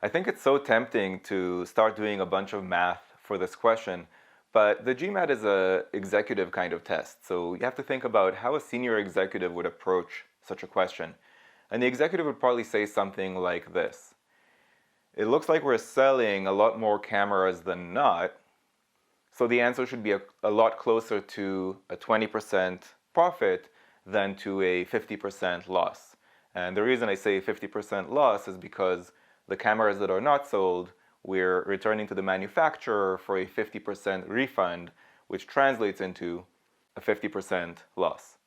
I think it's so tempting to start doing a bunch of math for this question, but the GMAT is an executive kind of test, so you have to think about how a senior executive would approach such a question. And the executive would probably say something like this. It looks like we're selling a lot more cameras than not, so the answer should be a lot closer to a 20% profit than to a 50% loss. And the reason I say 50% loss is because the cameras that are not sold, we're returning to the manufacturer for a 50% refund, which translates into a 50% loss.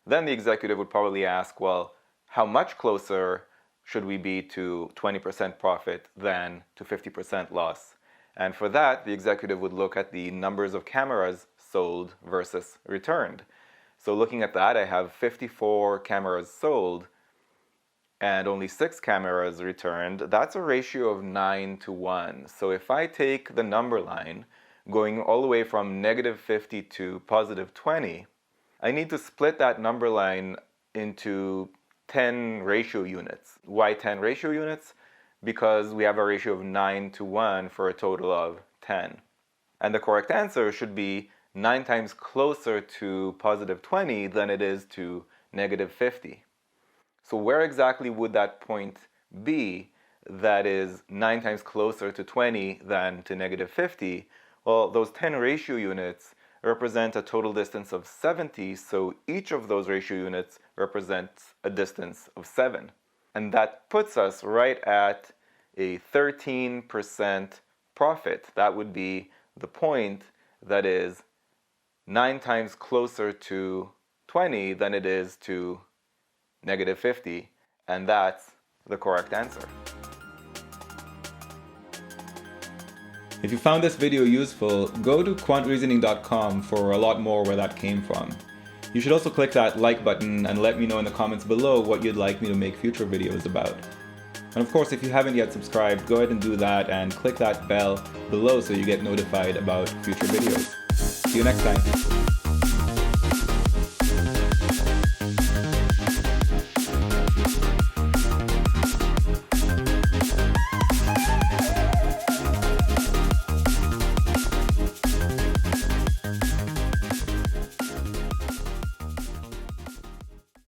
Then the executive would probably ask, well, how much closer should we be to 20% profit than to 50% loss? And for that, the executive would look at the numbers of cameras sold versus returned. So looking at that, I have 54 cameras sold and only 6 cameras returned. That's a ratio of 9:1. So if I take the number line going all the way from -50 to +20, I need to split that number line into 10 ratio units. Why 10 ratio units? Because we have a ratio of 9:1 for a total of 10. And the correct answer should be 9 times closer to +20 than it is to -50. So where exactly would that point be that is 9 times closer to 20 than to -50? Well, those 10 ratio units represent a total distance of 70, so each of those ratio units represents a distance of 7. And that puts us right at a 13% profit. That would be the point that is 9 times closer to 20 than it is to -50, and that's the correct answer. If you found this video useful, go to quantreasoning.com for a lot more where that came from. You should also click that like button and let me know in the comments below what you'd like me to make future videos about. And of course, if you haven't yet subscribed, go ahead and do that and click that bell below so you get notified about future videos. See you next time.